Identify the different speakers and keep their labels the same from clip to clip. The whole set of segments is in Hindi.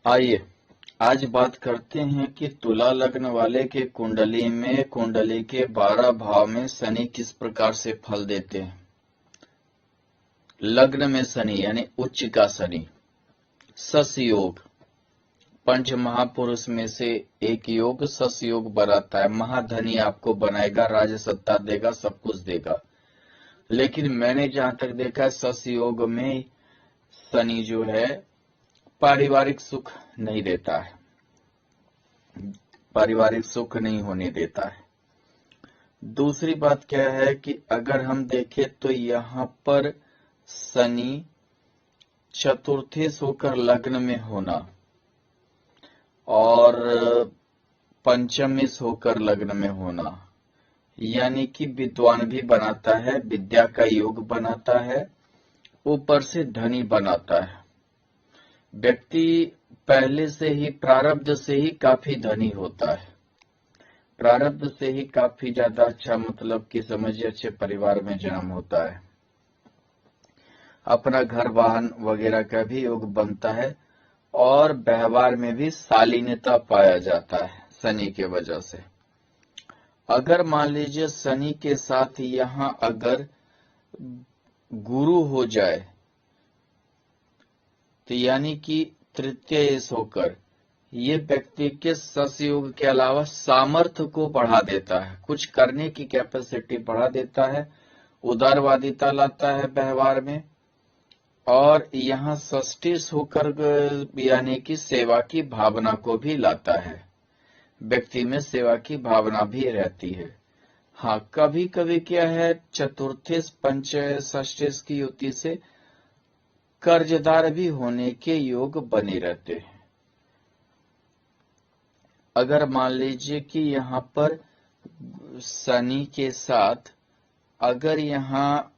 Speaker 1: आइए आज बात करते हैं कि तुला लग्न वाले के कुंडली में कुंडली के 12 भाव में शनि किस प्रकार से फल देते हैं। लग्न में शनि यानी उच्च का शनि सस योग, पंच महापुरुष में से एक योग सस योग बनाता है। महाधनी आपको बनाएगा, राजसत्ता देगा, सब कुछ देगा। लेकिन मैंने जहां तक देखा है सस योग में शनि जो है पारिवारिक सुख नहीं देता है, पारिवारिक सुख नहीं होने देता है। दूसरी बात क्या है कि अगर हम देखें तो यहाँ पर शनि चतुर्थेश होकर लग्न में होना और पंचमेश होकर लग्न में होना यानी कि विद्वान भी बनाता है, विद्या का योग बनाता है, ऊपर से धनी बनाता है। व्यक्ति पहले से ही प्रारब्ध से ही काफी धनी होता है, प्रारब्ध से ही काफी ज्यादा अच्छा, मतलब कि समझिए अच्छे परिवार में जन्म होता है। अपना घर वाहन वगैरह का भी योग बनता है और व्यवहार में भी शालीनता पाया जाता है शनि के वजह से। अगर मान लीजिए शनि के साथ यहाँ अगर गुरु हो जाए तो यानी कि तृतीय होकर ये व्यक्ति के ससयोग के अलावा सामर्थ्य को बढ़ा देता है, कुछ करने की कैपेसिटी बढ़ा देता है, उदारवादिता लाता है व्यवहार में। और यहाँ षष्ठीश होकर यानी कि सेवा की भावना को भी लाता है, व्यक्ति में सेवा की भावना भी रहती है। हाँ, कभी कभी क्या है चतुर्थेश पंच षष्ठेश की युति से कर्जदार भी होने के योग बने रहते हैं। अगर मान लीजिए कि यहाँ पर शनि के साथ अगर यहाँ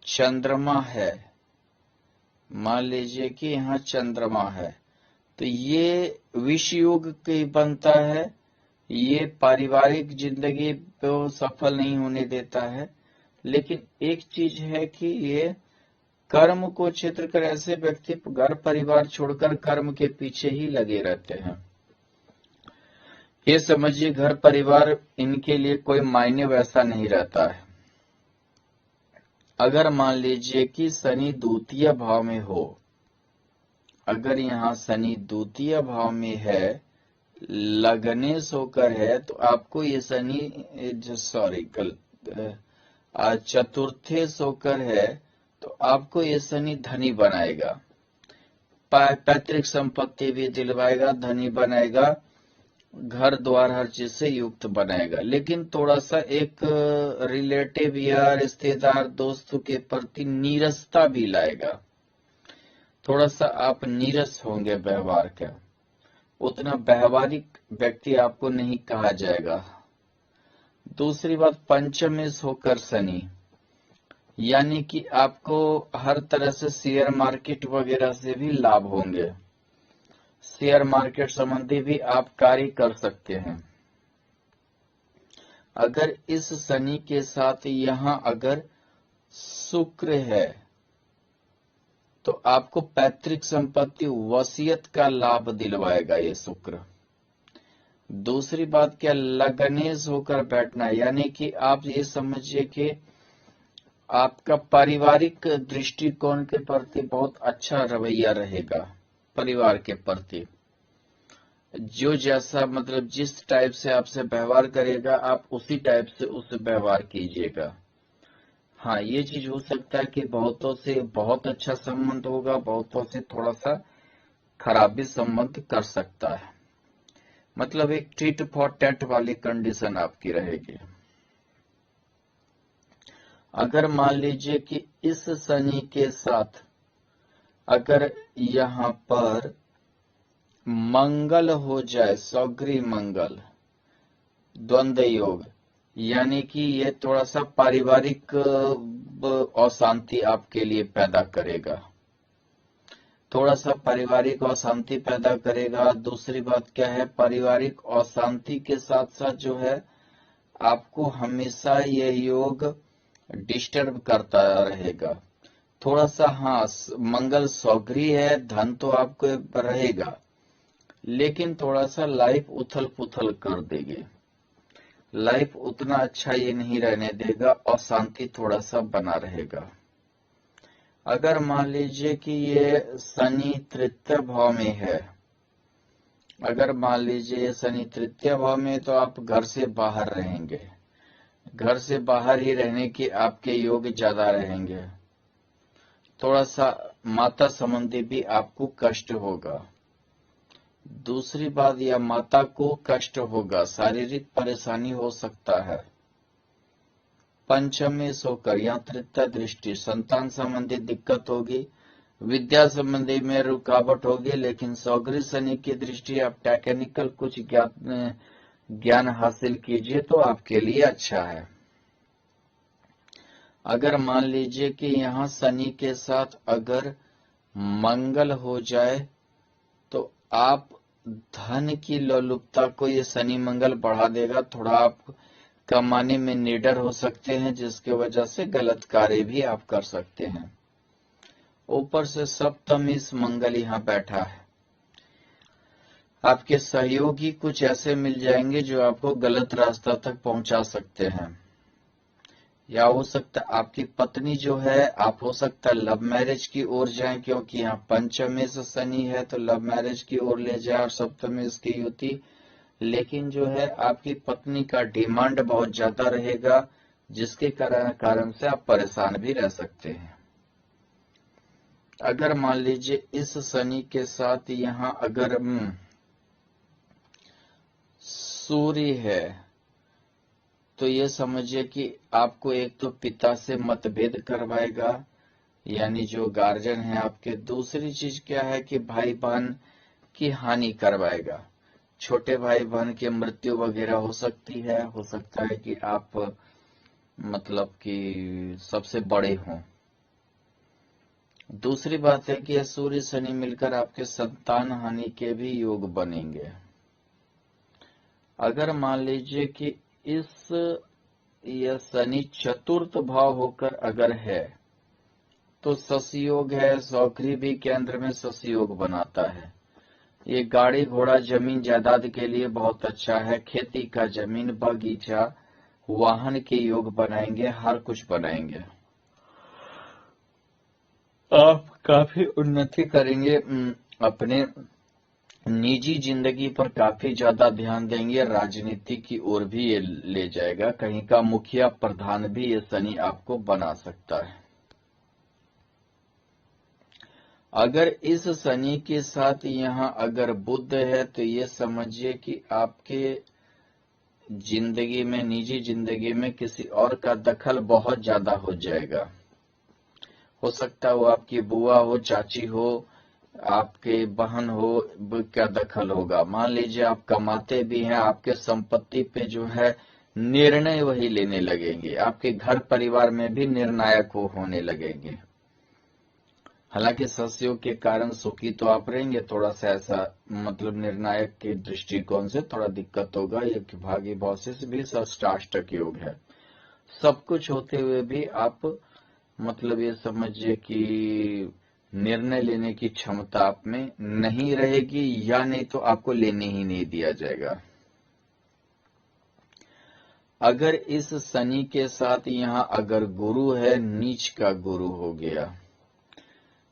Speaker 1: चंद्रमा है, मान लीजिए कि यहाँ चंद्रमा है तो ये विष योग के बनता है। ये पारिवारिक जिंदगी को सफल नहीं होने देता है, लेकिन एक चीज है कि ये कर्म को क्षेत्र कर ऐसे व्यक्ति घर परिवार छोड़कर कर्म के पीछे ही लगे रहते हैं। ये समझिए घर परिवार इनके लिए कोई मायने वैसा नहीं रहता है। अगर मान लीजिए कि शनि द्वितीय भाव में हो, अगर यहाँ शनि द्वितीय भाव में है, लग्नेश होकर है, तो आपको ये शनि चतुर्थेश होकर है तो आपको ये शनि धनी बनाएगा, पैतृक संपत्ति भी दिलवाएगा, धनी बनाएगा, घर द्वार हर चीज से युक्त बनाएगा। लेकिन थोड़ा सा एक रिलेटिव या रिश्तेदार दोस्तों के प्रति नीरसता भी लाएगा, थोड़ा सा आप नीरस होंगे व्यवहार का, उतना व्यवहारिक व्यक्ति आपको नहीं कहा जाएगा। दूसरी बात पंचमेश होकर शनि यानी कि आपको हर तरह से शेयर मार्केट वगैरह से भी लाभ होंगे, शेयर मार्केट संबंधी भी आप कार्य कर सकते हैं। अगर इस शनि के साथ यहां अगर शुक्र है तो आपको पैतृक संपत्ति वसीयत का लाभ दिलवाएगा ये शुक्र। दूसरी बात क्या, लग्नेश होकर बैठना यानी कि आप ये समझिए कि आपका पारिवारिक दृष्टिकोण के प्रति बहुत अच्छा रवैया रहेगा, परिवार के प्रति जो जैसा मतलब जिस टाइप से आपसे व्यवहार करेगा आप उसी टाइप से उस व्यवहार कीजिएगा। हाँ, ये चीज हो सकता है कि बहुतों से बहुत अच्छा संबंध होगा, बहुतों से थोड़ा सा खराब भी संबंध कर सकता है, मतलब एक टिट फॉर टैट वाली कंडीशन आपकी रहेगी। अगर मान लीजिए कि इस शनि के साथ अगर यहाँ पर मंगल हो जाए, सौग्री मंगल द्वंद्व योग, यानी कि ये थोड़ा सा पारिवारिक अशांति आपके लिए पैदा करेगा, थोड़ा सा पारिवारिक अशांति पैदा करेगा। दूसरी बात क्या है, पारिवारिक अशांति के साथ साथ जो है आपको हमेशा ये योग डिस्टर्ब करता रहेगा थोड़ा सा। हाँ, मंगल सौग्री है, धन तो आपको रहेगा, लेकिन थोड़ा सा लाइफ उथल पुथल कर देगी। लाइफ उतना अच्छा ये नहीं रहने देगा और शांति थोड़ा सा बना रहेगा। अगर मान लीजिए कि ये शनि तृतीय भाव में है, अगर मान लीजिए ये शनि तृतीय भाव में, तो आप घर से बाहर रहेंगे। घर से बाहर ही रहने के आपके योग ज्यादा रहेंगे। थोड़ा सा माता संबंधी भी आपको कष्ट होगा। दूसरी बात, यह माता को कष्ट होगा, शारीरिक परेशानी हो सकता है। पंचम में सोकर या तृतीय दृष्टि, संतान संबंधी दिक्कत होगी, विद्या संबंधी में रुकावट होगी। लेकिन सौगरी शनि की दृष्टि, आप टेक्निकल कुछ ज्ञान हासिल कीजिए तो आपके लिए अच्छा है। अगर मान लीजिए कि यहाँ शनि के साथ अगर मंगल हो जाए तो आप धन की लोलुपता को ये शनि मंगल बढ़ा देगा। थोड़ा आप कमाने में निडर हो सकते हैं, जिसकी वजह से गलत कार्य भी आप कर सकते हैं। ऊपर से सप्तम इस मंगल यहाँ बैठा है। आपके सहयोगी कुछ ऐसे मिल जाएंगे जो आपको गलत रास्ता तक पहुंचा सकते हैं। या हो सकता है आपकी पत्नी जो है, आप हो सकता है लव मैरिज की ओर जाएं, क्योंकि यहाँ पंचम में से शनि है तो लव मैरिज की ओर ले जाए और सप्तम में इसकी युति। लेकिन जो है आपकी पत्नी का डिमांड बहुत ज्यादा रहेगा, जिसके कारण से आप परेशान भी रह सकते हैं। अगर मान लीजिए इस शनि के साथ यहाँ अगर सूर्य है, तो ये समझिए कि आपको एक तो पिता से मतभेद करवाएगा, यानी जो गार्जियन है आपके। दूसरी चीज क्या है कि भाई बहन की हानि करवाएगा। छोटे भाई बहन की मृत्यु वगैरह हो सकती है। हो सकता है कि आप मतलब कि सबसे बड़े हों। दूसरी बात है कि सूर्य शनि मिलकर आपके संतान हानि के भी योग बनेंगे। अगर मान लीजिए कि यह शनि चतुर्थ भाव होकर अगर है तो ससयोग है। सौकरी भी केंद्र में ससयोग बनाता है। ये गाड़ी घोड़ा जमीन जायदाद के लिए बहुत अच्छा है। खेती का जमीन, बगीचा, वाहन के योग बनाएंगे, हर कुछ बनाएंगे। आप काफी उन्नति करेंगे। अपने निजी जिंदगी पर काफी ज्यादा ध्यान देंगे। राजनीति की ओर भी ये ले जाएगा। कहीं का मुखिया प्रधान भी ये शनि आपको बना सकता है। अगर इस शनि के साथ यहाँ अगर बुध है तो ये समझिए कि आपके जिंदगी में, निजी जिंदगी में किसी और का दखल बहुत ज्यादा हो जाएगा। हो सकता है वो आपकी बुआ हो, चाची हो, आपके बहन हो, क्या दखल होगा। मान लीजिए आप कमाते भी हैं, आपके संपत्ति पे जो है निर्णय वही लेने लगेंगे। आपके घर परिवार में भी निर्णायक होने लगेंगे। हालांकि सस्योग के कारण सुखी तो आप रहेंगे, थोड़ा सा ऐसा मतलब निर्णायक के दृष्टिकोण से थोड़ा दिक्कत होगा। ये भागी भाव से भी षष्टाष्टक योग है। सब कुछ होते हुए भी आप मतलब ये समझिए कि निर्णय लेने की क्षमता आप में नहीं रहेगी, या नहीं तो आपको लेने ही नहीं दिया जाएगा। अगर इस शनि के साथ यहाँ अगर गुरु है, नीच का गुरु हो गया,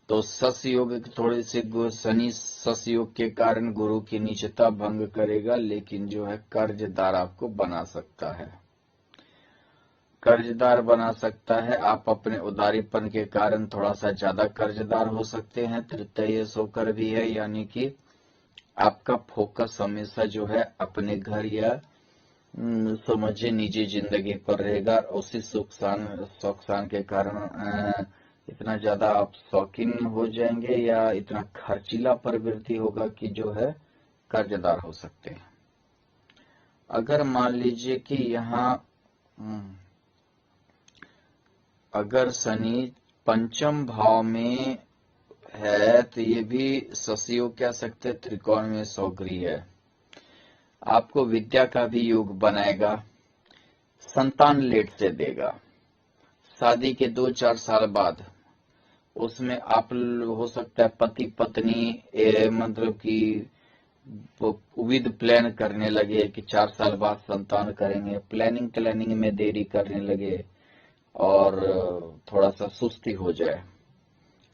Speaker 1: तो सस योग थोड़े से शनि सस योग के कारण गुरु की नीचता भंग करेगा। लेकिन जो है कर्जदार आपको बना सकता है। कर्जदार बना सकता है। आप अपने उदारीपन के कारण थोड़ा सा ज्यादा कर्जदार हो सकते हैं। तृतीय सोकर भी है, यानी कि आपका फोकस हमेशा जो है अपने घर या समझिए निजी जिंदगी पर रहेगा। उसी सुख शान के कारण इतना ज्यादा आप शौकीन हो जाएंगे या इतना खर्चीला प्रवृत्ति होगा कि जो है कर्जदार हो सकते हैं। अगर मान लीजिए कि यहाँ अगर शनि पंचम भाव में है तो ये भी ससयोग कह सकते, त्रिकोण में सौगरी है। आपको विद्या का भी योग बनाएगा। संतान लेट से देगा। शादी के 2-4 साल बाद उसमें आप हो सकता है पति पत्नी मतलब कि विद प्लान करने लगे कि 4 साल बाद संतान करेंगे, प्लानिंग में देरी करने लगे और थोड़ा सा सुस्ती हो जाए।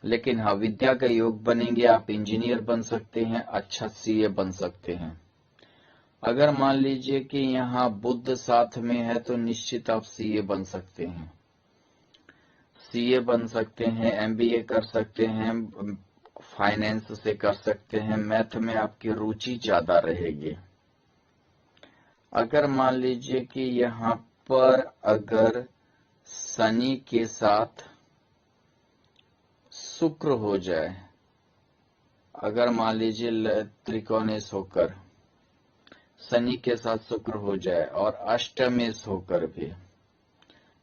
Speaker 1: लेकिन हाँ, विद्या का योग बनेंगे, आप इंजीनियर बन सकते हैं, अच्छा सीए बन सकते हैं। अगर मान लीजिए कि यहाँ बुध साथ में है तो निश्चित आप सीए बन सकते हैं, सीए बन सकते हैं, एमबीए कर सकते हैं, फाइनेंस से कर सकते हैं, मैथ में आपकी रुचि ज्यादा रहेगी। अगर मान लीजिए कि यहाँ पर अगर शनि के साथ शुक्र हो जाए, अगर मान लीजिए त्रिकोणेश होकर शनि के साथ शुक्र हो जाए और अष्टमेश होकर भी,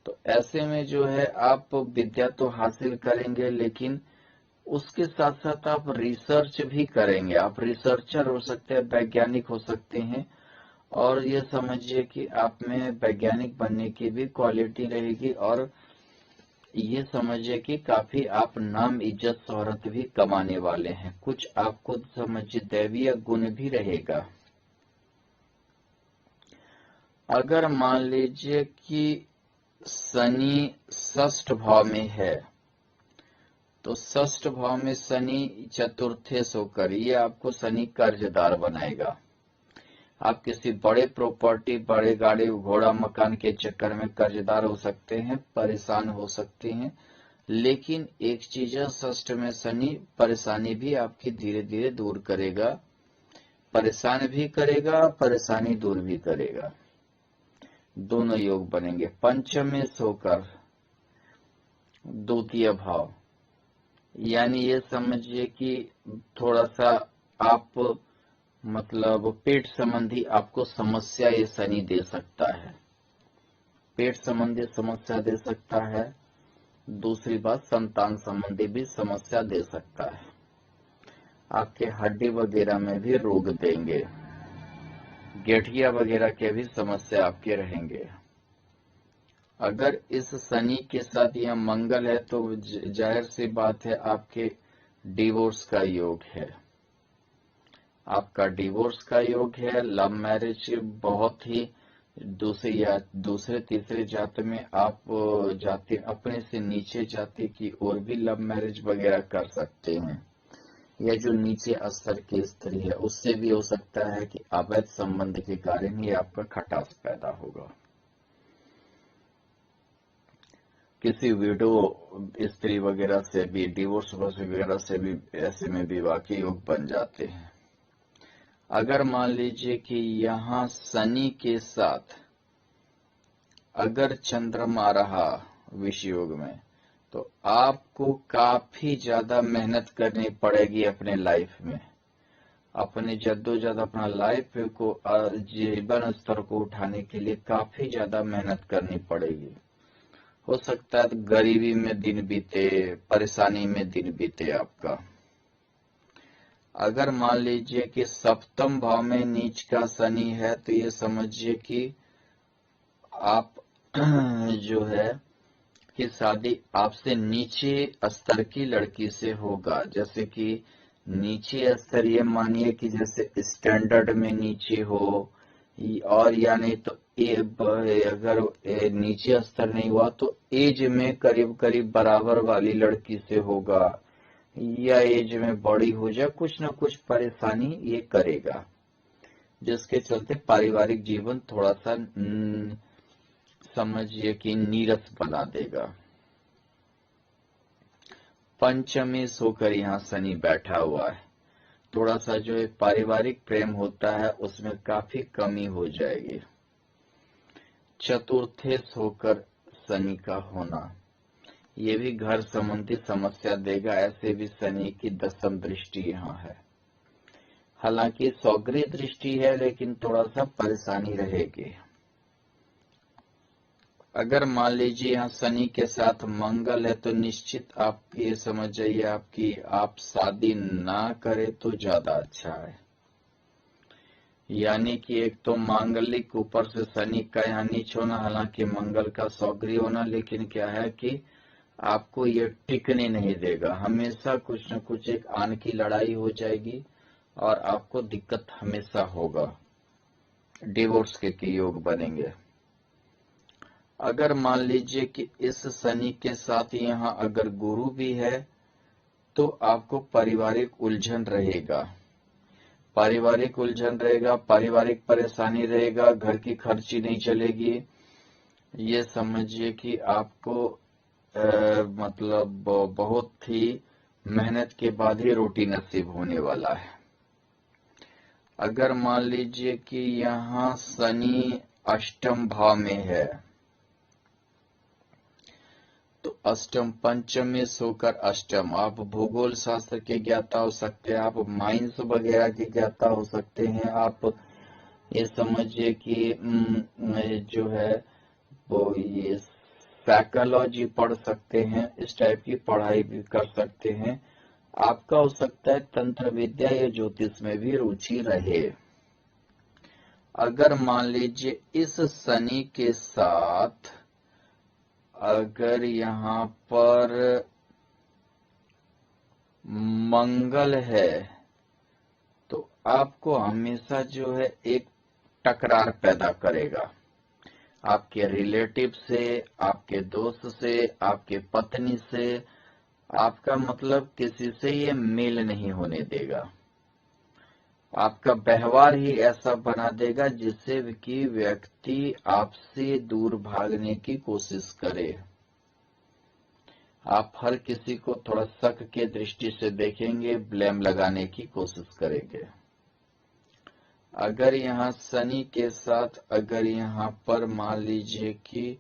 Speaker 1: तो ऐसे में जो है आप विद्या तो हासिल करेंगे, लेकिन उसके साथ साथ आप रिसर्च भी करेंगे। आप रिसर्चर हो सकते हैं, वैज्ञानिक हो सकते हैं, और ये समझिए कि आप में वैज्ञानिक बनने की भी क्वालिटी रहेगी, और ये समझिए कि काफी आप नाम इज्जत शोहरत भी कमाने वाले हैं। कुछ आपको समझिए दैवीय गुण भी रहेगा। अगर मान लीजिए कि शनि षष्ठ भाव में है, तो षष्ठ भाव में शनि चतुर्थेश होकर ये आपको शनि कर्जदार बनाएगा। आप किसी बड़े प्रॉपर्टी, बड़े गाड़ी घोड़ा मकान के चक्कर में कर्जदार हो सकते हैं, परेशान हो सकते हैं। लेकिन एक चीज है, षष्ठ में शनि परेशानी भी आपकी धीरे धीरे दूर करेगा, परेशान भी करेगा, परेशानी दूर भी करेगा, दोनों योग बनेंगे। पंचम में होकर द्वितीय भाव, यानी ये समझिए कि थोड़ा सा आप मतलब पेट संबंधी आपको समस्या ये शनि दे सकता है, पेट संबंधी समस्या दे सकता है। दूसरी बात, संतान संबंधी भी समस्या दे सकता है, आपके हड्डी वगैरह में भी रोग देंगे, गठिया वगैरह के भी समस्या आपके रहेंगे। अगर इस शनि के साथ यह मंगल है तो जाहिर सी बात है आपके डिवोर्स का योग है, आपका डिवोर्स का योग है। लव मैरिज बहुत ही दूसरे तीसरे जाति में आप जाति अपने से नीचे जाति की ओर भी लव मैरिज वगैरह कर सकते हैं, या जो नीचे स्तर की स्त्री है उससे भी हो सकता है कि अवैध संबंध के कारण ही आपका खटास पैदा होगा। किसी विडो स्त्री वगैरह से भी, डिवोर्स वगैरह से भी ऐसे में विवाह के योग बन जाते हैं। अगर मान लीजिए कि यहाँ शनि के साथ अगर चंद्रमा रहा विष योग में, तो आपको काफी ज्यादा मेहनत करनी पड़ेगी अपने लाइफ में, अपने जद्दोजहद अपना लाइफ को जीवन स्तर को उठाने के लिए काफी ज्यादा मेहनत करनी पड़ेगी। हो सकता है गरीबी में दिन बीते, परेशानी में दिन बीते आपका। अगर मान लीजिए कि सप्तम भाव में नीच का शनि है, तो ये समझिए कि आप जो है कि शादी आपसे नीचे स्तर की लड़की से होगा। जैसे कि नीचे स्तर ये मानिए कि जैसे स्टैंडर्ड में नीचे हो, और या नहीं तो अगर नीचे स्तर नहीं हुआ तो एज में करीब करीब बराबर वाली लड़की से होगा, या एज में बड़ी हो जाए, कुछ न कुछ परेशानी ये करेगा, जिसके चलते पारिवारिक जीवन थोड़ा सा समझिए कि नीरस बना देगा। पंचमी सोकर यहाँ शनि बैठा हुआ है, थोड़ा सा जो एक पारिवारिक प्रेम होता है उसमें काफी कमी हो जाएगी। चतुर्थेश होकर शनि का होना ये भी घर संबंधी समस्या देगा। ऐसे भी शनि की दशम दृष्टि यहाँ है, हालांकि सौग्री दृष्टि है, लेकिन थोड़ा सा परेशानी रहेगी। अगर मान लीजिए यहाँ शनि के साथ मंगल है, तो निश्चित आप ये समझ जाइए आपकी आप शादी ना करें तो ज्यादा अच्छा है। यानी कि एक तो मांगलिक ऊपर से शनि का यहाँ नीच होना, हालांकि मंगल का सौग्री होना, लेकिन क्या है कि आपको ये टिकने नहीं देगा, हमेशा कुछ न कुछ एक आन की लड़ाई हो जाएगी और आपको दिक्कत हमेशा होगा, डिवोर्स के योग बनेंगे। अगर मान लीजिए कि इस शनि के साथ यहाँ अगर गुरु भी है तो आपको पारिवारिक उलझन रहेगा, पारिवारिक उलझन रहेगा, पारिवारिक परेशानी रहेगा, घर की खर्ची नहीं चलेगी। ये समझिए कि आपको मतलब बहुत ही मेहनत के बाद ही रोटी नसीब होने वाला है। अगर मान लीजिए कि यहाँ शनि अष्टम भाव में है तो अष्टम पंचमी से होकर अष्टम, आप भूगोल शास्त्र के ज्ञाता हो सकते हैं, आप माइंस वगैरह के ज्ञाता हो सकते हैं, आप ये समझिए कि जो है वो ये साइकोलॉजी पढ़ सकते हैं, इस टाइप की पढ़ाई भी कर सकते हैं। आपका हो सकता है तंत्र विद्या या ज्योतिष में भी रुचि रहे। अगर मान लीजिए इस शनि के साथ अगर यहाँ पर मंगल है तो आपको हमेशा जो है एक टकरार पैदा करेगा, आपके रिलेटिव से, आपके दोस्त से, आपके पत्नी से, आपका मतलब किसी से ये मेल नहीं होने देगा। आपका व्यवहार ही ऐसा बना देगा जिससे कि व्यक्ति आपसे दूर भागने की कोशिश करे। आप हर किसी को थोड़ा शक के दृष्टि से देखेंगे, ब्लेम लगाने की कोशिश करेंगे। अगर यहाँ शनि के साथ अगर यहाँ पर मान लीजिए कि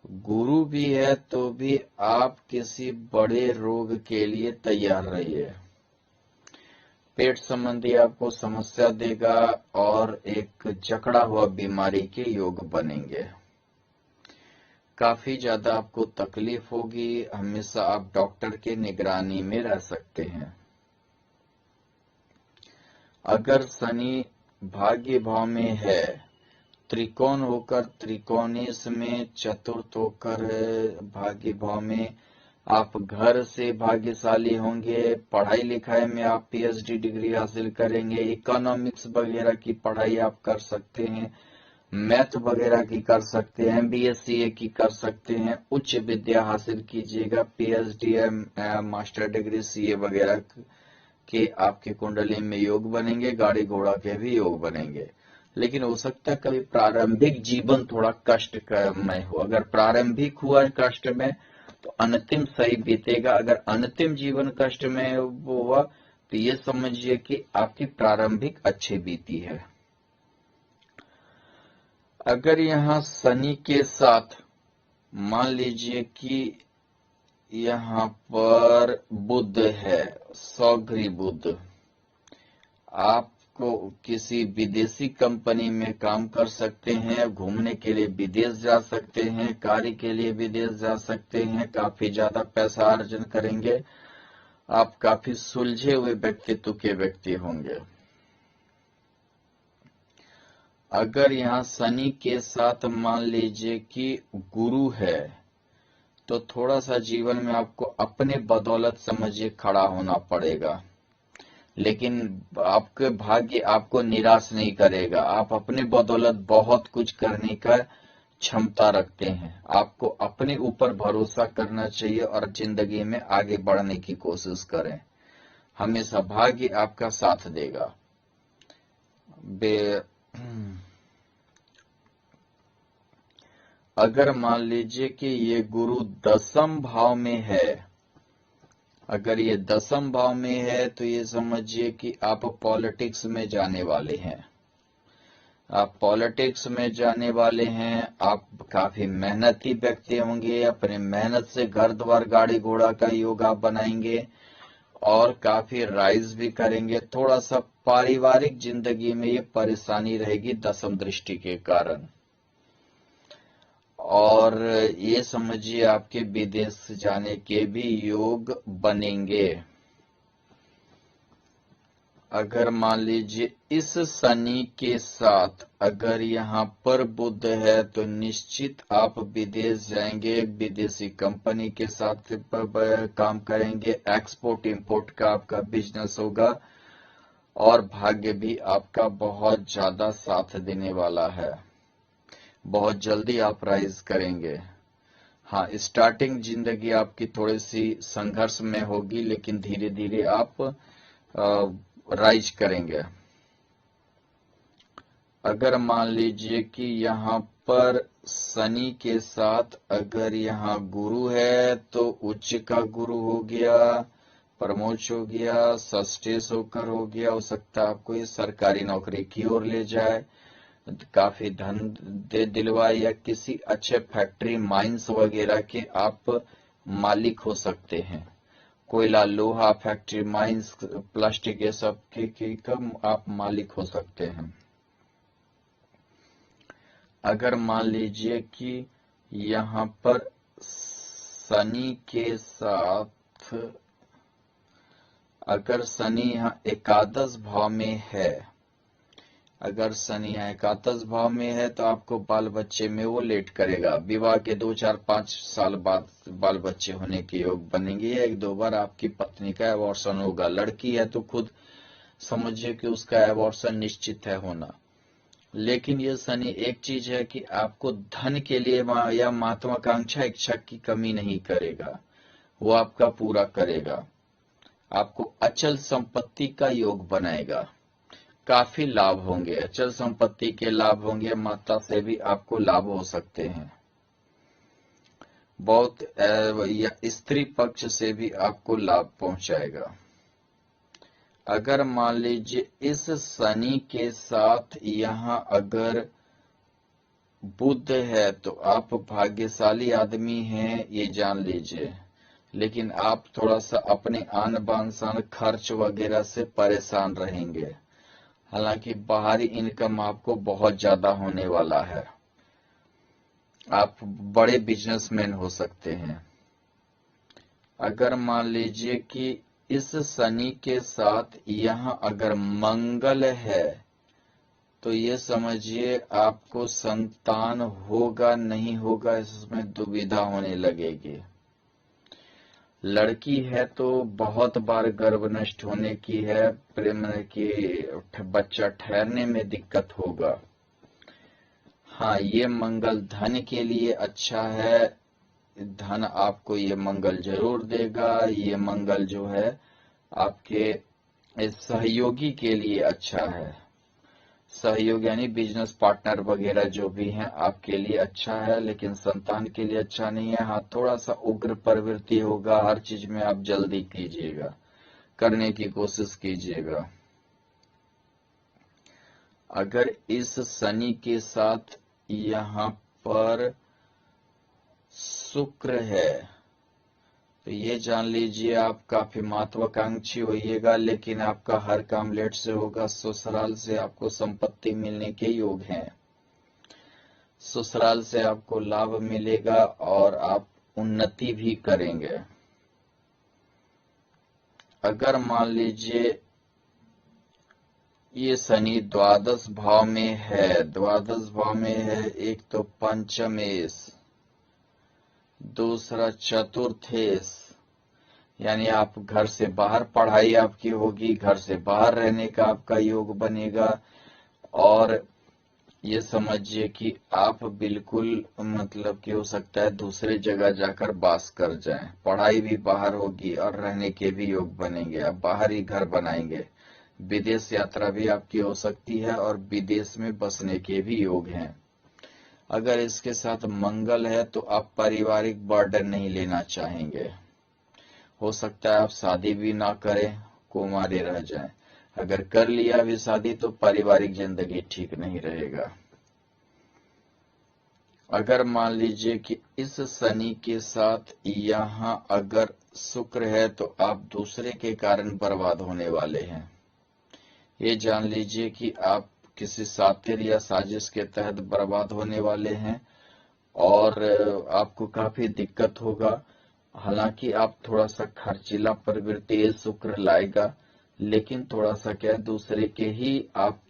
Speaker 1: गुरु भी है तो भी आप किसी बड़े रोग के लिए तैयार रहिए। पेट संबंधी आपको समस्या देगा और एक जकड़ा हुआ बीमारी के योग बनेंगे। काफी ज्यादा आपको तकलीफ होगी, हमेशा आप डॉक्टर के निगरानी में रह सकते हैं। अगर शनि भाग्य भाव में है, त्रिकोण होकर त्रिकोणीस में, चतुर्थ होकर भाग्य भाव में, आप घर से भाग्यशाली होंगे। पढ़ाई लिखाई में आप पीएचडी डिग्री हासिल करेंगे, इकोनॉमिक्स वगैरह की पढ़ाई आप कर सकते हैं, मैथ वगैरह की कर सकते हैं, बीएससीए की कर सकते हैं, उच्च विद्या हासिल कीजिएगा, पीएचडी मास्टर डिग्री सीए वगैरह के आपके कुंडली में योग बनेंगे, गाड़ी घोड़ा के भी योग बनेंगे। लेकिन हो सकता है कभी प्रारंभिक जीवन थोड़ा कष्टमय हो। अगर प्रारंभिक हुआ कष्ट में तो अंतिम सही बीतेगा। अगर अंतिम जीवन कष्ट में हुआ तो ये समझिए कि आपकी प्रारंभिक अच्छी बीती है। अगर यहाँ शनि के साथ मान लीजिए कि यहाँ पर बुध है, सौग्री बुध, आपको किसी विदेशी कंपनी में काम कर सकते हैं, घूमने के लिए विदेश जा सकते हैं, कार्य के लिए विदेश जा सकते हैं, काफी ज्यादा पैसा अर्जन करेंगे, आप काफी सुलझे हुए व्यक्तित्व के व्यक्ति होंगे। अगर यहाँ शनि के साथ मान लीजिए कि गुरु है तो थोड़ा सा जीवन में आपको अपने बदौलत समझिए खड़ा होना पड़ेगा, लेकिन आपके भाग्य आपको निराश नहीं करेगा। आप अपने बदौलत बहुत कुछ करने का क्षमता रखते हैं। आपको अपने ऊपर भरोसा करना चाहिए और जिंदगी में आगे बढ़ने की कोशिश करें, हमेशा भाग्य आपका साथ देगा। अगर मान लीजिए कि ये गुरु दसम भाव में है, अगर ये दसम भाव में है तो ये समझिए कि आप पॉलिटिक्स में जाने वाले हैं। आप पॉलिटिक्स में जाने वाले हैं, आप काफी मेहनती व्यक्ति होंगे, अपने मेहनत से घर द्वार गाड़ी घोड़ा का योग आप बनाएंगे और काफी राइज भी करेंगे। थोड़ा सा पारिवारिक जिंदगी में ये परेशानी रहेगी दसम दृष्टि के कारण, और ये समझिए आपके विदेश जाने के भी योग बनेंगे। अगर मान लीजिए इस शनि के साथ अगर यहाँ पर बुध है तो निश्चित आप विदेश जाएंगे, विदेशी कंपनी के साथ काम करेंगे, एक्सपोर्ट इंपोर्ट का आपका बिजनेस होगा और भाग्य भी आपका बहुत ज्यादा साथ देने वाला है। बहुत जल्दी आप राइज करेंगे। हाँ, स्टार्टिंग जिंदगी आपकी थोड़ी सी संघर्ष में होगी, लेकिन धीरे धीरे आप राइज करेंगे। अगर मान लीजिए कि यहाँ पर शनि के साथ अगर यहाँ गुरु है तो उच्च का गुरु हो गया, प्रमोच हो गया, सस्टेस होकर हो गया। हो सकता है आपको ये सरकारी नौकरी की ओर ले जाए, काफी धन दे दिलवाए, या किसी अच्छे फैक्ट्री माइंस वगैरह के आप मालिक हो सकते हैं। कोयला, लोहा, फैक्ट्री माइंस, प्लास्टिक, ये सब के कम आप मालिक हो सकते हैं। अगर मान लीजिए कि यहाँ पर शनि के साथ अगर शनि यहाँ एकादश भाव में है, अगर शनि यहाँ एकादश भाव में है तो आपको बाल बच्चे में वो लेट करेगा। विवाह के 2-4-5 साल बाद बाल बच्चे होने के योग बनेंगे, या 1-2 बार आपकी पत्नी का एबॉर्शन होगा। लड़की है तो खुद समझिए कि उसका एबॉर्शन निश्चित है होना। लेकिन ये शनि एक चीज है कि आपको धन के लिए या महत्वाकांक्षा इच्छा की कमी नहीं करेगा, वो आपका पूरा करेगा। आपको अचल संपत्ति का योग बनाएगा, काफी लाभ होंगे, अचल संपत्ति के लाभ होंगे, माता से भी आपको लाभ हो सकते हैं। बहुत या स्त्री पक्ष से भी आपको लाभ पहुंचाएगा। अगर मान लीजिए इस शनि के साथ यहाँ अगर बुध है तो आप भाग्यशाली आदमी हैं, ये जान लीजिए। लेकिन आप थोड़ा सा अपने आन बान शान खर्च वगैरह से परेशान रहेंगे। हालांकि बाहरी इनकम आपको बहुत ज्यादा होने वाला है, आप बड़े बिजनेसमैन हो सकते हैं। अगर मान लीजिए कि इस शनि के साथ यहाँ अगर मंगल है तो ये समझिए आपको संतान होगा नहीं होगा, इसमें दुविधा होने लगेगी। लड़की है तो बहुत बार गर्भ नष्ट होने की है, प्रेम की बच्चा ठहरने में दिक्कत होगा। हाँ, ये मंगल धन के लिए अच्छा है, धन आपको ये मंगल जरूर देगा। ये मंगल जो है आपके सहयोगी के लिए अच्छा है। सहयोग यानी बिजनेस पार्टनर वगैरह जो भी हैं आपके लिए अच्छा है, लेकिन संतान के लिए अच्छा नहीं है। हाँ, थोड़ा सा उग्र प्रवृत्ति होगा, हर चीज में आप जल्दी कीजिएगा, करने की कोशिश कीजिएगा। अगर इस शनि के साथ यहाँ पर शुक्र है तो ये जान लीजिए आप काफी महत्वाकांक्षी होइएगा, लेकिन आपका हर काम लेट से होगा। ससुराल से आपको संपत्ति मिलने के योग हैं, ससुराल से आपको लाभ मिलेगा और आप उन्नति भी करेंगे। अगर मान लीजिए ये शनि द्वादश भाव में है, द्वादश भाव में है, एक तो पंचमेश, दूसरा चतुर्थेश, यानी आप घर से बाहर पढ़ाई आपकी होगी, घर से बाहर रहने का आपका योग बनेगा। और ये समझिए कि आप बिल्कुल मतलब कि हो सकता है दूसरे जगह जाकर वास कर जाएं, पढ़ाई भी बाहर होगी और रहने के भी योग बनेंगे, आप बाहर ही घर बनाएंगे। विदेश यात्रा भी आपकी हो सकती है और विदेश में बसने के भी योग हैं। अगर इसके साथ मंगल है तो आप पारिवारिक बर्डन नहीं लेना चाहेंगे, हो सकता है आप शादी भी ना करें, कुंवारे रह जाएं। अगर कर लिया भी शादी तो पारिवारिक जिंदगी ठीक नहीं रहेगा। अगर मान लीजिए कि इस शनि के साथ यहाँ अगर शुक्र है तो आप दूसरे के कारण बर्बाद होने वाले हैं। ये जान लीजिए कि आप किसी सातिर या साजिश के तहत बर्बाद होने वाले हैं और आपको काफी दिक्कत होगा। हालांकि आप थोड़ा सा खर्चीला प्रवृत्ति शुक्र लाएगा, लेकिन थोड़ा सा क्या दूसरे के ही आप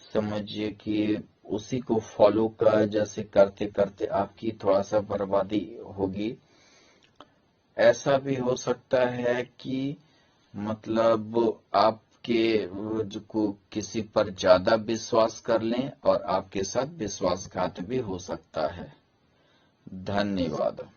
Speaker 1: समझिए कि उसी को फॉलो कर जैसे करते करते आपकी थोड़ा सा बर्बादी होगी। ऐसा भी हो सकता है कि मतलब आपकी को किसी पर ज्यादा विश्वास कर लें और आपके साथ विश्वासघात भी हो सकता है। धन्यवाद।